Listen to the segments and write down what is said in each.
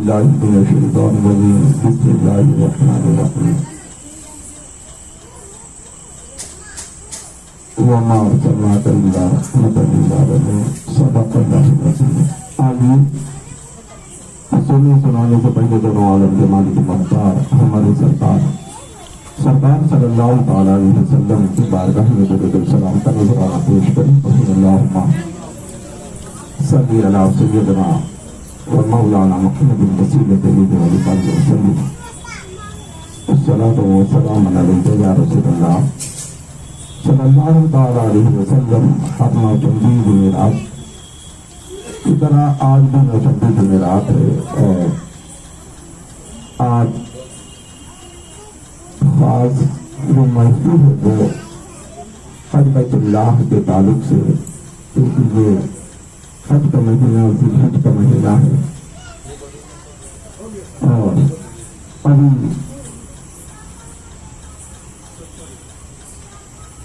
باللہ من الشیطان الرجیم بسم اللہ الرحمن الرحیم وما ارسلناک الا رحمۃ للعالمین صدق اللہ العظیم۔ آئیے سنانے سے پہلے دونوں عالم کے مالک مختار ہمارے سرکار صلی اللہ تعالیٰ علیہ وسلم کی بارگاہ میں درود السلام کا نذرانہ پیش کریں۔ اللہم صلی علی سیدنا و مولانا محمد الوسیلۃ للعلی وسلم الصلاۃ والسلام علیک یا رسول اللہ صلی اللہ تعالیٰ علیہ وسلم۔ اپنا چندی جمعرات کی طرح آج بھی چندی جمعرات ہے اور آج خاص جو محفوظ ہے وہ حج بیت اللہ کے تعلق سے، کیونکہ یہ حج کا مہینہ ذوالحج کا مہینہ ہے اور ابھی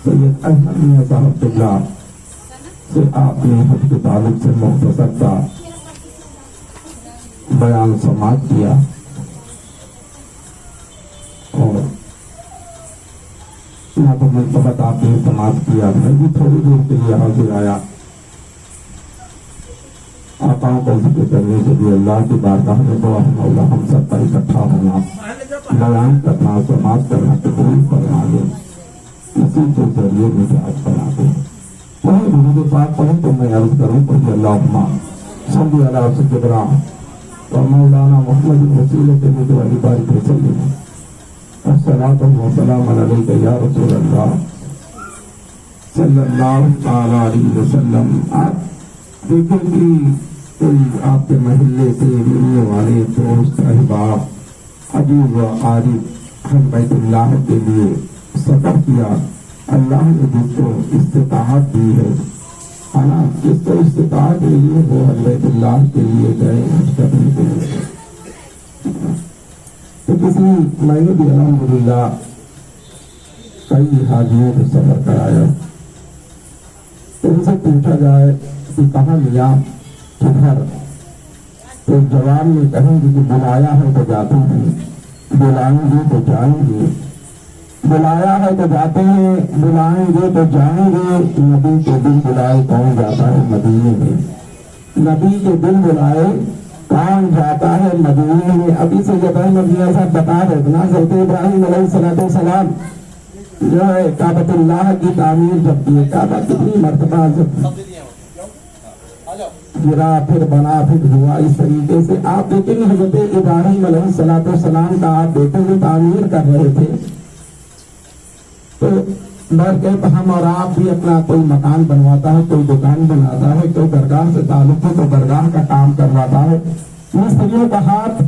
سید احمد میاں صاحب قبلہ سے آپ نے حج کے تعلق سے مختصر کا بیان سماعت کیا اور یہاں پر منتبت آپ نے سماعت کیا۔ میں بھی تھوڑی دیر کے لیے حاضر آیا آقاؤں کو ذکر کرنے کے لیے اللہ کی بارگاہ میں دعا مولا ہم سب پر اکٹھا ہونا، بیان کرنا، سماعت کرنا قبول فرما دے، اسی کے ذریعے نجات بنا دے۔ وہی درود پاک پڑھیں تو میں عرض کروں کہ اللہم صلی علی سیدنا و مولانا محمد الوسیلۃ للعلی بارک وسلم الصلاۃ والسلام علیک یا رسول اللہ صلی اللہ تعالیٰ علیہ وسلم۔ آپ دیکھیں کہ کوئی آپ کے محلے سے ملنے والے دوست احباب عجیب و عارف حج بیت اللہ کے لیے سفر کیا، اللہ نے جس کو استطاعت دی ہے، جس کو استطاعت دی ہے وہ حج بیت اللہ کے لیے گئے حج کرنے کے لیے۔ تو میں نے بھی الحمدللہ کئی حاجیوں کو سفر کرایا، تو ان سے پوچھا جائے کہ کہاں لیا کدھر، تو جواب میں کہیں گے کہ بلایا ہے تو جاتے ہیں، بلائیں گے تو جائیں گے، بلایا ہے تو جاتے ہیں، بلائیں گے تو جائیں گے۔ نبی کے دل بلائے کون جاتا ہے مدینے میں، نبی کے دل بلائے کون جاتا ہے مدینے میں۔ ابھی سے جب میاں صاحب بتا رہے تھے نا، حضرت ابراہیم علیہ السلام جو ہے کعبۃ اللہ کی تعمیر جب کی، کعبہ کتنی مرتبہ گرا پھر بنا پھر ہوا، اس طریقے سے آپ دیکھیں گے حضرت ابراہیم علیہ السلام کا آپ دیکھیں گے تعمیر کر رہے تھے۔ تو برکت ہم اور آپ بھی اپنا کوئی مکان بنواتا ہے، کوئی دکان بناتا ہے، کوئی درگاہ سے تعلق ہے تو درگاہ کا کام کرواتا ہے، مستریوں کا ہاتھ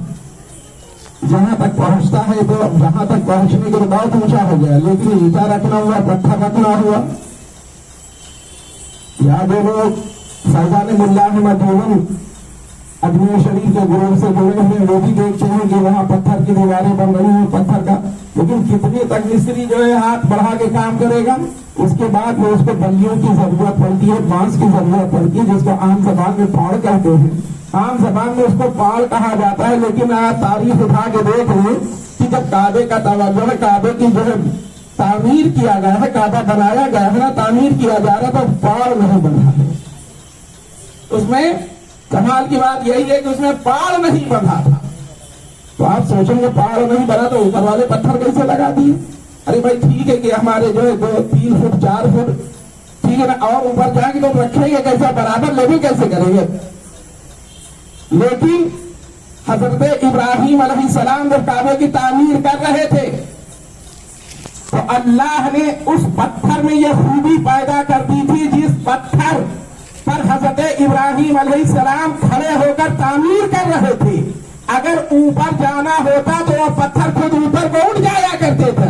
جہاں تک پہنچتا ہے تو جہاں تک پہنچنے کے بہت اونچا ہو گیا، لیکن اینٹا رکھنا ہوا، پتھر رکھنا ہوا۔ یا جو لوگ فیضان ملا احمد اجمیر شریف کے گروہ سے جڑے ہیں وہ بھی دیکھتے ہیں کہ وہاں پتھر کی دیواریں بن رہی ہیں پتھر کا، لیکن کتنے تک مستری جو ہے ہاتھ بڑھا کے کام کرے گا، اس کے بعد وہ اس کو بلیوں کی ضرورت پڑتی ہے، بانس کی ضرورت پڑتی ہے، جس کو عام زبان میں پاڑ کہتے ہیں، عام زبان میں اس کو پاڑ کہا جاتا ہے۔ لیکن آپ تاریخ اٹھا کے دیکھ لیں کہ جب کعبے کا توجہ ہے، کعبے کی جو ہے تعمیر کیا گیا ہے، کعبہ بنایا گیا ہے نا، تعمیر کیا جا رہا تو پاڑ نہیں بنا ہے، اس میں کمال کی بات یہی ہے کہ اس میں پاڑ نہیں بنا تھا۔ تو آپ سوچیں گے پاڑ نہیں بنا تو اوپر والے پتھر کیسے لگا دیے؟ ارے بھائی ٹھیک ہے کہ ہمارے جو ہے 2-3 فٹ 4 فٹ ٹھیک ہے نا، اور اوپر جا کے لوگ رکھیں گے کیسے، برابر لوگ کیسے کریں گے؟ لیکن حضرت ابراہیم علیہ السلام جب کعبے کی تعمیر کر رہے تھے تو اللہ نے اس پتھر میں یہ خوبی پیدا کر دی تھی، جس پتھر پر حضرت ابراہیم علیہ السلام کھڑے ہو کر تعمیر کر رہے تھے، اگر اوپر جانا ہوتا تو وہ پتھر خود اوپر کو اٹھ جایا کرتے تھے،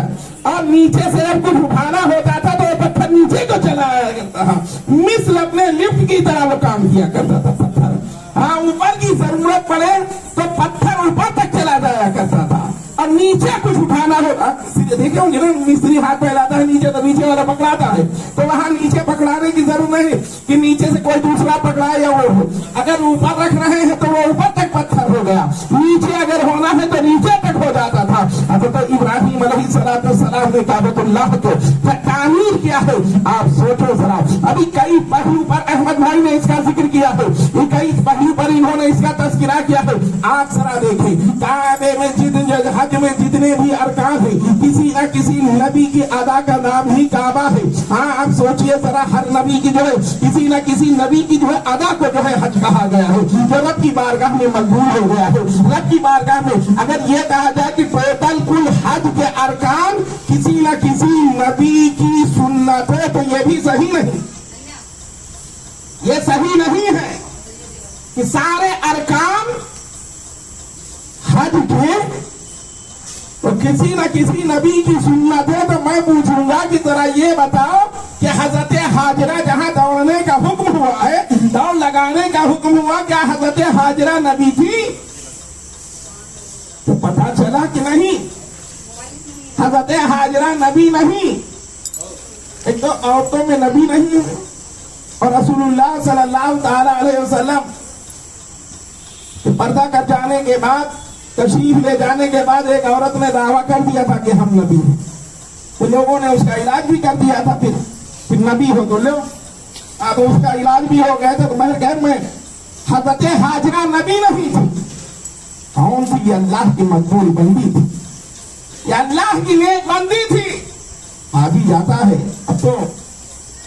اور نیچے سے جب کچھ اٹھانا ہوتا تھا تو وہ پتھر نیچے کو چلا آیا کرتا تھا، مثل اپنے لفٹ کی طرح وہ کام کیا کرتا تھا پتھر۔ ہاں اوپر کی ضرورت پڑے تو پتھر اوپر تک چلا جایا کرتا تھا، اور نیچے کچھ اٹھانا ہوتا देखे होंगे ना, मिस्त्री हाथ फैलाता है नीचे तो नीचे वाला पकड़ाता है, तो वहां नीचे पकड़ाने की जरूरत नहीं कि नीचे से कोई दूसरा पकड़ाए या वो हो। अगर ऊपर रख रहे हैं तो वो ऊपर तक पत्थर हो गया, नीचे अगर होना है तो नीचे तक हो जाता था। तो इब्राहिम अलैहिस्सलाम ने काबतुल्लाह को तामीर किया है। आप सोचो जरा, अभी कई पहलू पर अहमद भाई ने इसका जिक्र किया है, कई पहलू पर इन्होंने इसका तस्करा किया है। आप जरा देखें, काबे में हज में जितने भी अरकान है, किसी न किसी नबी की अदा का नाम ही काबा है। हाँ, आप सोचिए जरा, हर नबी की जो है, किसी न किसी नबी की जो है अदा को जो है हज कहा गया है, जो रब की बारगाह में मकबूल हो गया है। रब की बारगाह में अगर ये कहा जाए कि टोटल कुल हज के अरकान किसी न किसी नबी की सुन्नत है, तो ये भी सही नहीं, ये सही नहीं है कि सारे अरकान हज के तो किसी न किसी नबी की सुन्नत है। तो मैं पूछूंगा कि जरा ये बताओ कि हजरत हाजरा जहां दौड़ने का हुक्म हुआ है, दौड़ लगाने का हुक्म हुआ, क्या हजरत हाजरा नबी थी? तो पता चला कि नहीं, हजरत हाजरा नबी नहीं। एक तो औरतों में नबी नहीं है, और रसूलुल्लाह सल्लल्लाहु ताला अलैहि वसल्लम पर्दा कर जाने के बाद, तशरीफ ले जाने के बाद एक औरत ने दावा कर दिया था कि हम नबी हैं, तो लोगों ने उसका इलाज भी कर दिया था। फिर नबी हो तो लो, अब उसका इलाज भी हो गया था। तो मेरे घर में हजरत हाजरा नबी नहीं थी, कौन सी? ये अल्लाह की मकबूल बंदी थी, ये अल्लाह की नेक बंदी थी। आ भी जाता है, अब तो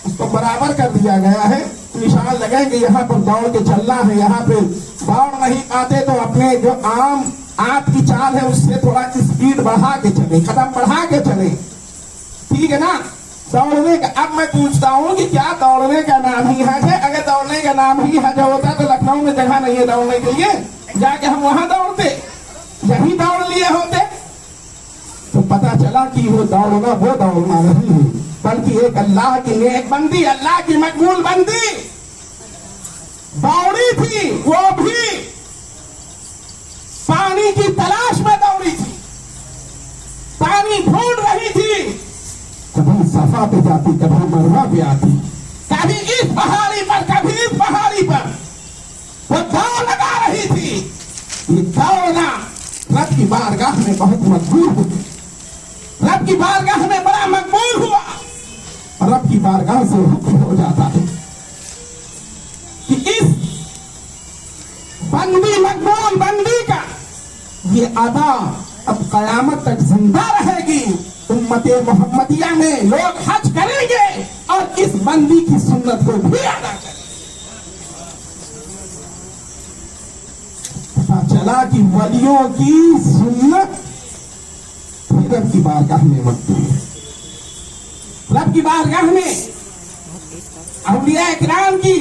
उसको बराबर कर दिया गया है, निशान लगाएंगे यहाँ पर दौड़ के चलना है, यहाँ पे दौड़ नहीं पाते तो अपने जो आम आपकी चाल है उससे थोड़ा स्पीड बढ़ा के चले, कदम बढ़ा के चले, ठीक है ना? दौड़ने का, अब मैं पूछता हूँ कि क्या दौड़ने का नाम ही हज है? अगर दौड़ने का नाम ही हज होता तो लखनऊ में जगह नहीं है दौड़ने के लिए, जाके हम वहां दौड़ते, यही दौड़ लिए होते। तो पता चला कि वो दौड़ना नहीं है, बल्कि एक अल्लाह की नेक बंदी, अल्लाह की मकबूल बंदी दौड़ी थी, वो भी पानी की तलाश में दौड़ी थी, पानी ढूंढ रही थी। कभी सफा पे जाती, कभी मरवा पे आती, कभी इस पहाड़ी पर, कभी इस पहाड़ी पर वो दौड़ लगा रही थी। ये दौड़ना रब की बारगाह में बहुत मकबूल हुई, रब की बारगाह में बड़ा मकबूल हुआ, और रब की बारगाह से हुक्म हो जाता है कि इस बंदी, मकबूल बंदी का ये अदा अब कयामत तक जिंदा रहेगी। उम्मते मोहम्मदिया में लोग हज करेंगे और इस बंदी की सुन्नत को भी अदा करेंगे। पता चला कि वलियों की सुन्नत रब की बारगाह में मकबूल है, रब की बारगाह में औलिया इकराम की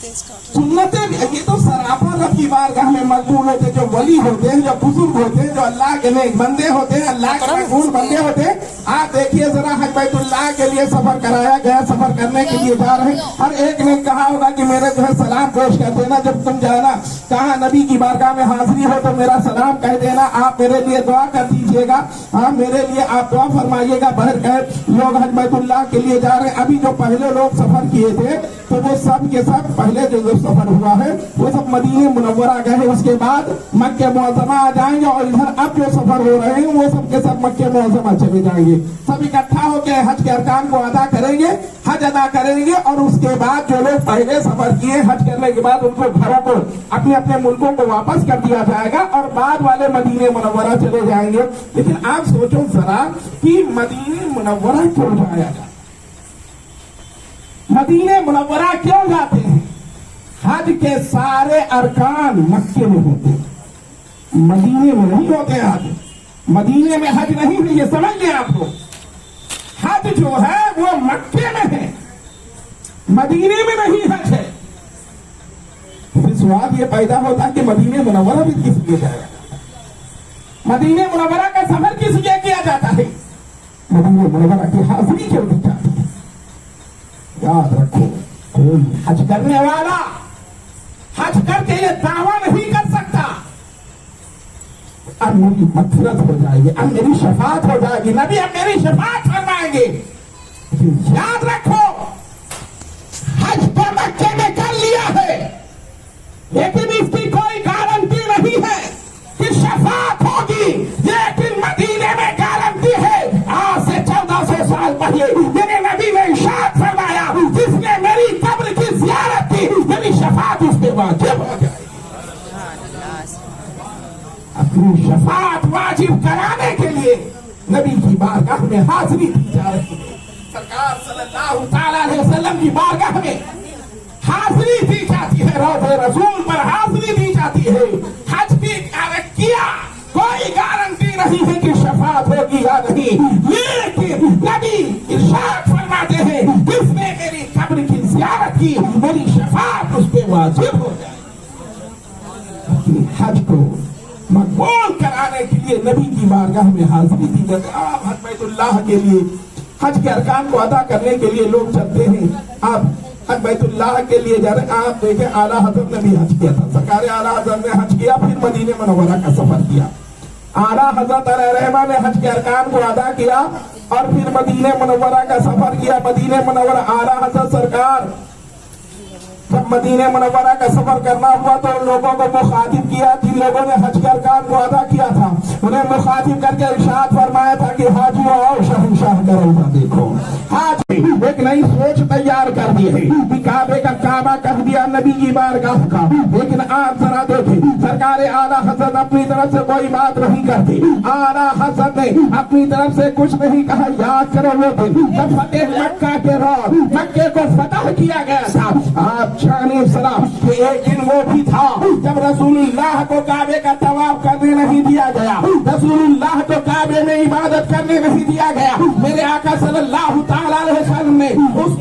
सुन्नतें भी, ये तो सराफा रब की बारगाह में मकबूल होते, जो वली होते हैं, जो बुजुर्ग होते हैं, जो अल्लाह के नेक बंदे होते हैं, अल्लाह के मकबूल बंदे होते हैं। आप देखिए जरा, हज बैतुल्लाह के लिए सफर कराया गया, सफर करने के लिए जा रहे हैं, हर एक ने कहा होगा कि मेरे जो है सलाम पेश कर देना जब तुम जाना, कहा नबी की बारगाह में हाजिरी हो तो मेरा सलाम कह देना, आप मेरे लिए दुआ कर दीजिएगा, हाँ मेरे लिए आप दुआ फरमाइएगा। बहर गए लोग हज बैतुल्लाह के लिए जा रहे हैं। अभी जो पहले लोग सफर किए थे तो वो सब के सब पहले जो सफर हुआ है वो सब मदीने मुनव्वरा गए, उसके बाद मक्के मुअज़्ज़मा आ जाएंगे, और इधर अब जो सफर हो रहे हैं वो सब के सब मक्के मुअज़्ज़मा चले जाएंगे। सब इकट्ठा होकर हज के अरकान को अदा करेंगे, हज अदा करेंगे, और उसके बाद जो लोग पहले सफर किए हज करने के बाद उनको घरों को, अपने अपने मुल्कों को वापस कर दिया जाएगा, और बाद वाले मदीने मुनव्वरा चले जाएंगे। लेकिन आप सोचो जरा कि मदीने मुनव्वरा क्यों जाया जाए, मदीने मुनव्वरा क्यों जाते हैं? हज के सारे अरकान मक्के में होते हैं, मदीने में नहीं होते। हज मदीने में हज नहीं है, ये समझ लें आप लोग। हज जो है वो मक्के में है, मदीने में नहीं हज है। फिर सवाल ये पैदा होता है कि मदीने मुनव्वरा भी किस लिए जाएगा, मदीने मुनव्वरा का सफर किस लिए किया जाता है, मदीने मुनव्वरा की हाजिरी क्यों दी जाती है? याद रखो, कोई हज करने वाला हज करके ये दावा नहीं कर सकता अब मेरी मगफिरत हो जाएगी, अब मेरी शफात हो जाएगी, नबी अब मेरी शफात फरमाएंगे। लेकिन याद रखो, हज तो मक्के में कर लिया है, लेकिन इसकी कोई गारंटी नहीं है कि शफात होगी। लेकिन मदीने में गारंटी है। आज से 1400 साल पहले मेरे नबी ने इरशाद फरमाया, जिसने मेरी कब्र की ज़ियारत की, मेरी शफात उस पे वाजिब हो जाएगी। अपनी शफात वाजिब कराने के लिए नबी की बारगाह में हाजिरी दी जा रही है। सरकार सल्लल्लाहु तआला अलैहि वसल्लम की बारगाह में हाजिरी दी जाती है, रौज़े रसूल पर हाजिरी दी जाती है। हज भी किया, कोई गारंटी नहीं है कि शफात होगी या नहीं, लेकिन नबी इरशाद फरमाते हैं, जिसने मेरी कब्र की ज़ियारत की, मेरी शफात उस पे वाजिब हो जाए। हज को मकबूल कराने के लिए नबी की बारगाह में हाजिरी दी जाती है। आप हज बैतुल्लाह के लिए, हज के अरकान को अदा करने के लिए लोग चलते हैं। आप हज बैतुल्लाह के लिए जा रहे, आप देखें आला हज़रत ने भी हज किया था, सरकार आला हज़रत ने हज किया, फिर मदीने मुनव्वरा का सफर किया। आला हज़रत रहमान ने हज के अरकान को अदा किया और फिर मदीने मुनव्वरा का सफर किया। मदीने मुनव्वरा आला हज़रत सरकार जब मदीने मुनव्वरा का सफर करना हुआ तो लोगों को मुखातिब किया, जिन लोगों ने हज के अरकान को अदा किया था उन्हें मुखातिब करके इरशाद फरमाया था कि हाजियों आओ, शहंशाह का रौज़ा देखो। आज एक नई सोच तैयार कर दी है कि काबे का काबा कर दिया नबी की बारगाह का। लेकिन आप जरा देखें, सरकार आला हज़रत अपनी तरफ से कोई बात नहीं करती। आला हज़रत ने अपनी तरफ से कुछ नहीं कहा। याद करो वो दिन जब फतेह मक्का के रोज मक्के को फतह किया गया था। आप जानिए सरा कि एक दिन वो भी था जब रसूलुल्लाह को काबे का तवाफ करने नहीं दिया गया, रसूलुल्लाह को काबे में इबादत करने नहीं दिया गया। मेरे आका सल्लल्लाहु तआला अलैहि वसल्लम ने उस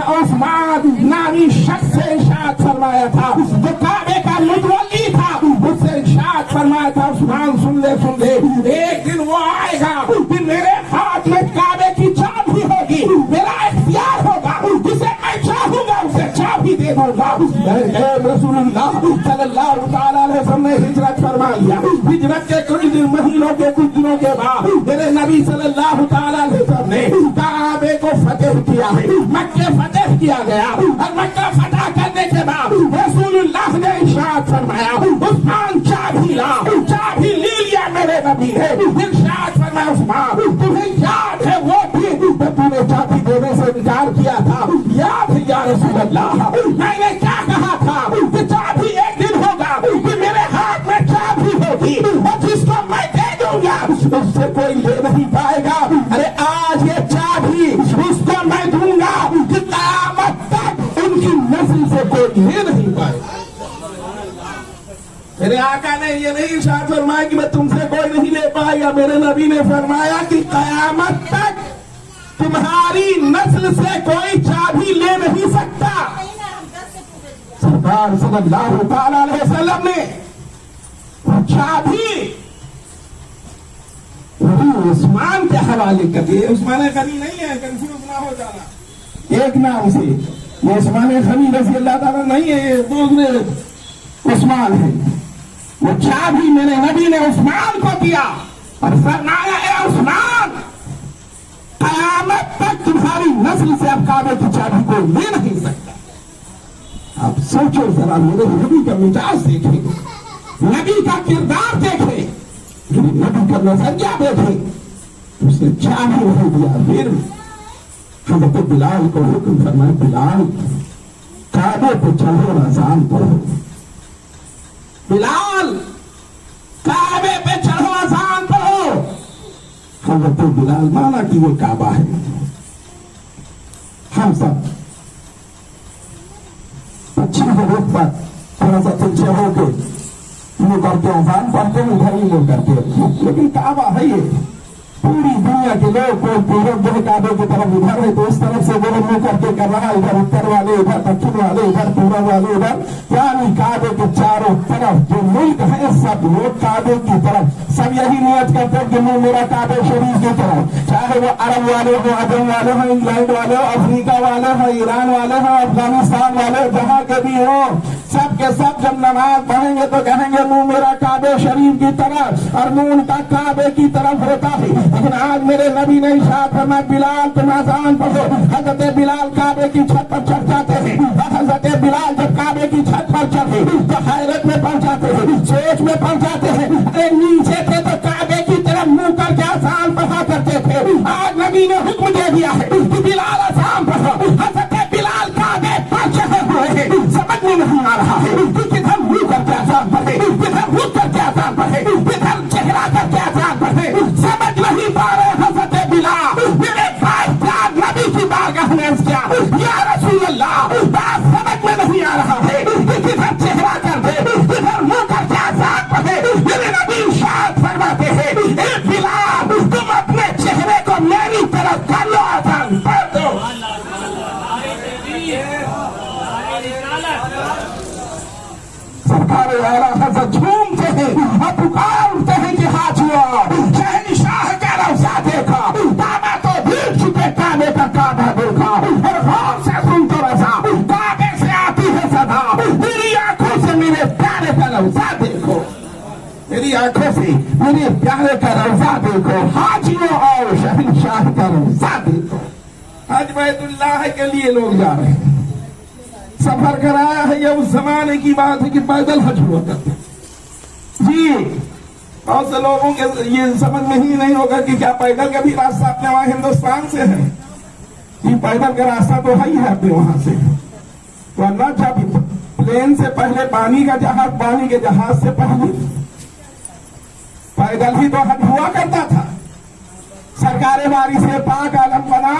उस्मान नामी शख्स से इरशाद फरमाया था, जो काबे का मुतवल्ली था, उससे इरशाद फरमाया था, उस्मान सुन ले, एक दिन वो आएगा कि मेरे हाथ में काबे की चाबी होगी, मेरा इख्तियार होगा, जिसे मैं चाहूंगा उसे चाबी दे दूंगा। रसूलुल्लाह सल्लल्लाहु तआला अलैहि वसल्लम ने हिजरत फरमा लिया। हिजरत के कुछ महीनों के कुछ दिनों के बाद मेरे नबी सल्लल्लाहु तआला अलैहि वसल्लम ने काबे को फतेह किया है, मक्के फतेह किया गया। और मक्का फतह करने के बाद रसूलुल्लाह ने इरशाद फरमाया, उस्मान चाबी ला, चाबी ले लिया मेरे नबी ने। इरशाद फरमाया, उस्मान तुम्हें याद है वो दिन जब तूने चाबी देने से इनकार किया था? याद है या रसूलल्लाह, मैंने क्या कहा था कि चाबी एक दिन होगा कि मेरे हाथ में चाबी होगी और जिसको मैं दे दूंगा उससे कोई ले नहीं पाएगा। अरे आज ये चाबी उसको मैं दूंगा कि क़यामत तक उनकी नस्ल से कोई ले नहीं पाएगा। मेरे आका ने ये नहीं इरशाद फरमाया कि मैं तुमसे कोई नहीं ले पाएगा। मेरे नबी ने फरमाया कि क़यामत तक तुम्हारी नस्ल से कोई चाबी ले नहीं सकता। सरकार सल्लल्लाहु तआला अलैहि वसल्लम ने चाबी उस्मान के हवाले कर दिए। उस्मान गनी नहीं है, कंफ्यूज ना हो जाना, एक नाम से ये उस्मान गनी रज़ी अल्लाह ताला नहीं है, ये दूसरे उस्मान है। वो चाबी मेरे नबी ने उस्मान को दिया और फरमाया, ए उस्मान, क़यामत तक तुम्हारी नस्ल से अब काबे की चाबी को ले नहीं सकता। आप सोचो जरा, मेरे नबी का मिजाज देखें, नबी का किरदार देखें, नबी का नजरिया देखें। उसने चाबी नहीं दिया। फिर हम तो बिलाल को हुक्म फरमाया, बिलाल काबे पे चढ़ो, अज़ान पढ़ो। बिलाल काबे पे चढ़ो, अज़ान पढ़ो। हम तो बिलाल माना कि वो काबा है। हम सब पश्चिम के रुख पर थोड़ा सा पीछे होके मुंह करके अज़ान पढ़ते हैं, उधर ही मुंह करते हैं, लेकिन काबा है ये। पूरी दुनिया के लोग, कोई पूरब जो है काबे की तरफ उधर है तो उस तरफ से वो मुंह करके कर रहा है, इधर उत्तर वाले, इधर दक्षिण वाले, इधर पूरब वाले, इधर, यानी काबे के चारों तरफ जो मुल्क है सब लोग काबे की तरफ, सब यही नियत करते हैं कि मुंह मेरा काबे शरीफ की तरफ, चाहे वो अरब वाले हो, अजम वाले हो, इंग्लैंड वाले हो, अफ्रीका वाले हो, ईरान वाले हो, अफगानिस्तान वाले, जहाँ के भी हो, सब के सब जब नमाज पढ़ेंगे तो कहेंगे मुंह मेरा काबे शरीफ की तरफ, और मुंह उनका काबे की तरफ होता है। लेकिन आज मेरे नबी ने इरशाद फरमाया, बिलाल तुम अज़ान पढ़ो। हज़रत बिलाल काबे की छत पर चढ़ जाते हैं, हज़रत बिलाल जब काबे की छत पर चढ़े तो हैरत में पड़ जाते हैं, सोच में पड़ जाते हैं, अरे नीचे थे तो काबे की तरफ मुंह करके अज़ान पढ़ा करते थे, आज नबी ने हुक्म दे दिया है कि बिलाल अज़ान पढ़ो। हज़रत बिलाल काबे पर चढ़े हुए हैं, समझ में नहीं आ रहा है कि किधर मुंह करके अज़ान पढ़े, किधर रुक करके अज़ान पढ़े, किधर चेहरा करके अज़ान पढ़े, समझ नहीं पा रहे। हज़रत बिलाल मेरे पास नबी की बारगाह में अर्ज़ किया, या रसूल अल्लाह, बात समझ में नहीं आ रहा है कि किधर चेहरा कर दे, किधर मुंह करके अज़ान पढ़े। मेरे नबी इरशाद फरमाते हैं, ए बिलाल तुम अपने चेहरे को मेरी तरफ कर लो, अज़ान पढ़ दो। सरकार वाला हज़रत झूमते हैं और पुकार उठते हैं कि हाजियो शहंशाह का रौज़ा देखा, काबा तो भीड़ चुके काबे का काबा देखा, और गौर से सुन तो रज़ा काबे से आती है सदा, मेरी आंखों से मेरे प्यारे का रौज़ा देखो, मेरी आंखों से मेरे प्यारे का रौज़ा देखो, हाजियो और शहंशाह का रौज़ा देखो। हज बैतुल्लाह के लिए लोग जा रहे हैं, सफर कराया है, ये उस जमाने की बात है कि पैदल हज हुआ करते जी। बहुत से लोगों के ये समझ में ही नहीं होगा कि क्या पैदल का भी रास्ता अपने वहां हिंदुस्तान से है, ये पैदल का रास्ता तो है ही है अपने वहां से। तो अल्लाह जब प्लेन से पहले पानी का जहाज, पानी के जहाज से पहले पैदल ही तो हज हुआ करता था। सरकारे वारी से पाक आलम बना,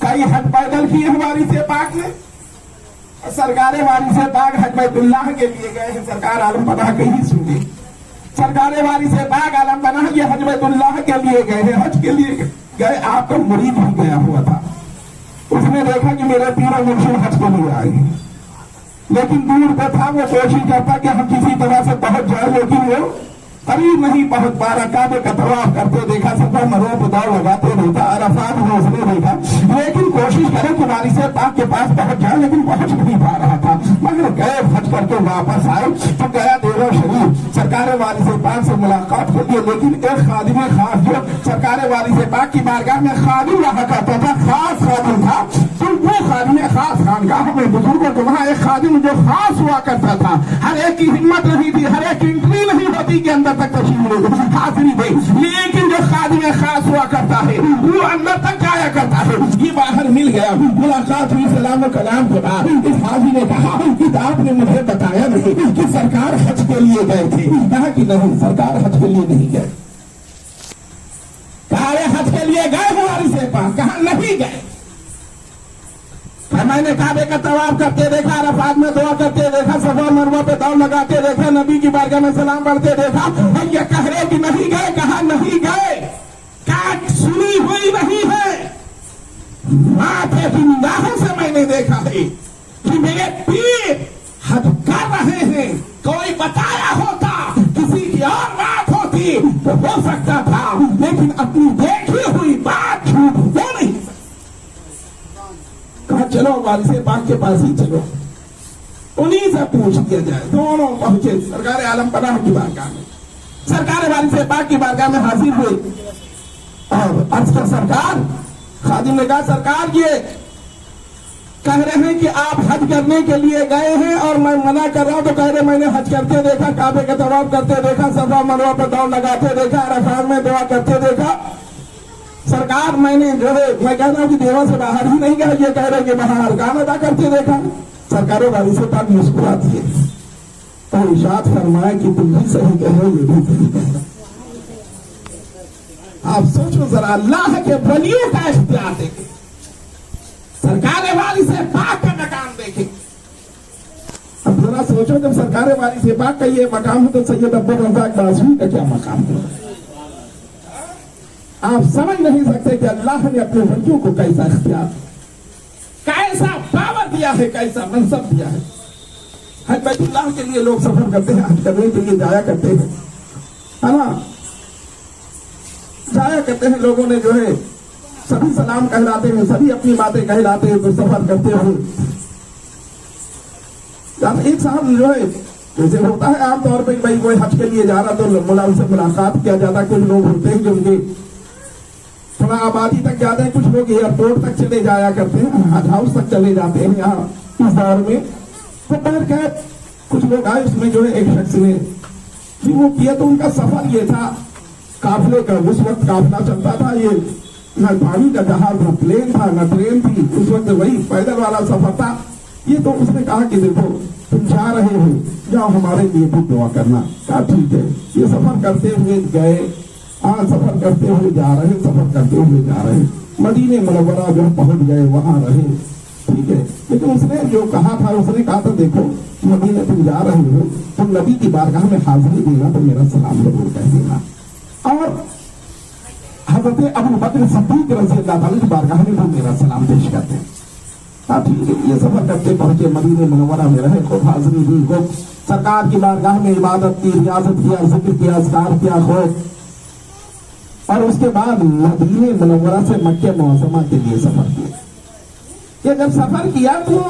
कई हज पैदल किए हमारी से पाक ने, सरकारे वारी से पाक हज बैतुल्लाह के लिए गए हैं, सरकार आलम पनाह के ही सुने, सरकारे वारी से पाक आलम पनाह ये हज बैतुल्लाह के लिए गए हैं, हज के लिए गए। आपका मुरीद भी गया हुआ था, उसने देखा कि मेरे पीर मुर्शिद हज के लिए आए हैं, लेकिन दूर पे था, वो कोशिश करता कि हम किसी तरह से पहुंच जाए, लेकिन वो करीब नहीं पहुंच पा रहा। काबे का तवाफ करते देखा, सफा मरों पर दौड़ लगाते देखा, अरफात में उसने देखा, लेकिन कोशिश करे कि वारी से पाक के पास पहुंच जाए, लेकिन पहुंच नहीं पा रहा था। मगर गए, हज करके वापस आए, तो गया देवा शरीफ सरकार वाली से पाक से मुलाकात हो गई। लेकिन एक खादिम खास जो सरकार वाली से पाक की बारगाह में खादिम रहा करता था, खास खादिम था, तो वो खादिम खास खानगाह में बुजुर्गों को वहां एक खादिम जो खास हुआ करता था, हर एक की हिम्मत नहीं थी, हर एक की एंट्री नहीं होती कि अंदर तक तशरीफ हाजिरी दे, लेकिन जो खादिम खास हुआ करता है वो अंदर तक आया करता है। ये बाहर मिल गया, मुलाकात हुई, सलाम व कलाम के बाद इस हाजी ने कहा कि आपने मुझे बताया नहीं कि सरकार हज के लिए गए थे। कहा कि नहीं, सरकार हज के लिए नहीं गए। कहा हज के लिए गए हमारी से पास, कहा नहीं गए। मैंने काबे का तवाफ करते देखा, अरफात में दुआ करते देखा, सफा मरवा पे दौड़ लगाते देखा, नबी की बारगाह में सलाम पढ़ते देखा। और ये कह रहे कि नहीं गए, कहा नहीं गए, क्या सुनी हुई नहीं है, माथे की निगाहों से मैंने देखा है कि मेरे पीर हज कर रहे हैं। कोई बताया होता, किसी की और बात होती तो हो सकता था, लेकिन अपनी देखी हुई बात झूठ हो नहीं। कहा चलो वाली से पाक के पास ही चलो, उन्हीं से पूछ लिया जाए। दोनों पहुंचे सरकार आलम पनाह की बारगाह में, सरकार वाली से पाक की बारगाह में हाजिर हुए और अर्ज कर सरकार, खादिम ने कहा सरकार ये कह रहे हैं कि आप हज करने के लिए गए हैं और मैं मना कर रहा हूं, तो कह रहे मैंने हज करते देखा, काबे का तवाफ करते देखा, सफा मरवा पर दौड़ लगाते देखा, अरफात में दुआ करते देखा। सरकार मैंने जो है, मैं कह रहा हूं कि देवा से बाहर ही नहीं गया, ये कह रहे कि बाहर काम अदा करते देखा। सरकारों वाली से पाक मुस्कुराती है और इरशाद फरमाया कि तुम भी सही कह रहे हो, ये भी सही कह रहे। आप सोचो जरा, अल्लाह के वलियों का इख्तियार देखें, सरकार वाली से पाक का मकाम देखें। अब जरा सोचो, जब सरकार वाली से पाक का ये मकाम हो तो सैयद अब्दुल रज़ाक बाज़मी का क्या मकाम हो। آپ سمجھ نہیں سکتے کہ اللہ نے اپنے بندوں کو کیسا اختیار، کیسا پاور دیا ہے، کیسا منصب دیا ہے. حج بیت اللہ کے لیے لوگ سفر کرتے ہیں، حج کرنے کے لیے جایا کرتے ہیں، ہے نا، جایا کرتے ہیں. لوگوں نے جو ہے سبھی سلام کہلاتے ہیں، سبھی اپنی باتیں کہلاتے ہیں. تو سفر کرتے ہوئے ایک صاحب جو ہے جیسے ہوتا ہے عام طور پہ بھائی کوئی حج کے لیے جا رہا تو مولا سے ملاقات کیا جاتا. کچھ لوگ ہوتے ہیں جو ان کے تھوڑا آبادی تک جاتے ہیں، کچھ لوگ ایئرپورٹ تک چلے جایا کرتے ہیں، حج ہاؤس تک چلے جاتے ہیں یہاں اس دور میں. تو بہرکیف کچھ لوگ آئے، اس میں جو ہے ایک شخص نے جی وہ کیا. تو ان کا سفر یہ تھا قافلے کا. اس وقت قافلہ چلتا تھا، یہ نہ پانی کا جہاز، نہ پلین تھا، نہ ٹرین تھی. اس وقت وہی پیدل والا سفر تھا. یہ تو اس نے کہا کہ دیکھو تم جا رہے ہو، جاؤ ہمارے لیے بھی دعا کرنا. کہا ٹھیک ہے. یہ سفر کرتے ہوئے گئے، سفر کرتے ہوئے جا رہے، سفر کرتے ہوئے جا رہے. مدینہ منورہ جو پہنچ گئے وہاں رہے، ٹھیک ہے. لیکن اس نے جو کہا تھا، اس نے کہا تھا دیکھو مدینہ تم جا رہے ہو، تم نبی کی بارگاہ میں حاضری دینا تو میرا سلام ضرور کہہ دینا. اور حضرت ابو بکر صدیق رضی اللہ تعالیٰ کی بارگاہ میں وہ میرا سلام پیش کرتے ہیں. ہاں ٹھیک ہے. یہ سفر کرتے پہنچے، مدینہ منورہ میں رہے، خود حاضری دی، خود سرکار کی بارگاہ میں عبادت کی، ریاضت کیا، ذکر کیا، اذکار کیا خود. اور اس کے بعد مدینہ منورہ سے مکہ معظمہ کے لیے سفر کیا. کہ جب سفر کیا تو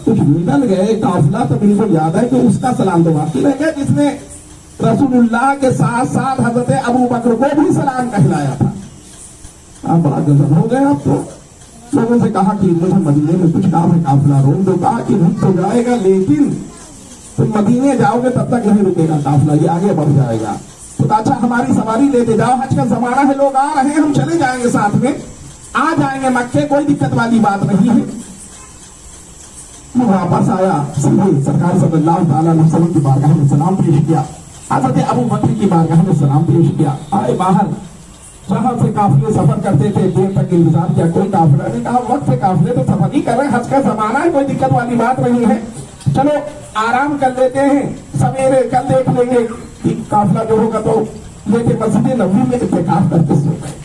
کچھ نکل گئے قافلہ، تو بالکل یاد ہے کہ اس کا سلام تو باقی رہ گیا جس نے رسول اللہ کے ساتھ ساتھ حضرت ابو بکر کو بھی سلام کہلایا تھا. آپ بڑا غضب ہو گئے. آپ تو لوگوں سے کہا کہ مجھے مدینے میں کچھ کام ہے، قافلہ روک دو. کہا کہ رک تو جائے گا لیکن تم مدینے جاؤ گے تب تک نہیں رکے گا قافلہ، یہ آگے بڑھ جائے گا. تو اچھا ہماری سواری لیتے جاؤ، حج کا زمانہ ہے، لوگ آ رہے ہیں، ہم چلے جائیں گے ساتھ میں، آ جائیں گے مکے، کوئی دقت والی بات نہیں ہے. وہ واپس آیا، سرکار صلی اللہ تعالیٰ علیہ وسلم کی بارگاہ میں سلام پیش کیا، حضرت ابو بکر کی بارگاہ میں سلام پیش کیا. آئے باہر، جہاں سے قافلے سفر کرتے تھے دیر تک انتظار کیا، کوئی قافلہ نہیں. کہا وقت سے قافلے تو سفر ہی کر رہے ہیں، حج کا زمانہ ہے، کوئی دقت والی بات نہیں ہے، چلو آرام کر لیتے ہیں، سویرے کل دیکھ لیں گے قافلہ جو ہوگا. تو لیکن مسجد نبوی میں اعتکاف کر کے سو گئے.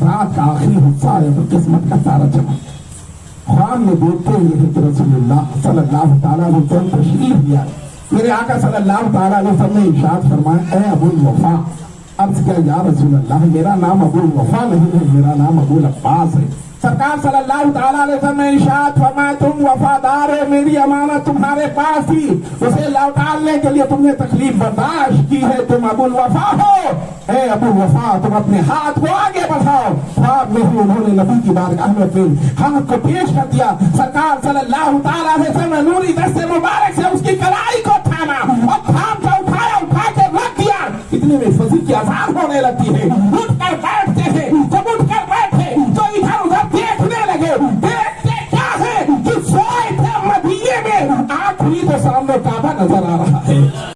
رات کا آخری حصہ آیا تو قسمت کا تارا چمک گیا. خواب میں دیکھتے ہوئے کہ رسول اللہ صلی اللہ تعالیٰ علیہ وسلم تشریف لیا. میرے آقا صلی اللہ تعالیٰ علیہ وسلم نے ارشاد فرمایا، اے ابو الوفا. عرض کیا یا رسول اللہ، میرا نام ابو الوفا نہیں ہے، میرا نام ابو العباس ہے. سرکار صلی اللہ تعالیٰ علیہ وسلم نے ارشاد فرمایا، تم وفادار ہو، میری امانت تمہارے پاس تھی، اسے لوٹانے کے لیے تم نے تکلیف برداشت کی ہے، تم ابو الوفا ہو. اے ابو الوفا، تم اپنے ہاتھ کو آگے بڑھاؤ. خواب میں ہی انہوں نے نبی کی بارگاہ میں اپنے ہاتھ کو پیش کر دیا. سرکار صلی اللہ تعالیٰ علیہ وسلم نے نوری دست مبارک سے اس کی کلائی کو تھاما اور تھام کر اٹھایا، اٹھا کے رکھ دیا. اتنے میں فضی کی آزار ہونے لگتی ہے، اٹھ کر بیٹھتے ہیں. جب اٹھ کر بیٹھے تو ادھر ادھر دیکھنے لگے. دیکھتے کیا ہے کہ سوئے تھے مدینے میں، آنکھ کھلی تو سامنے کعبہ نظر آ رہا ہے.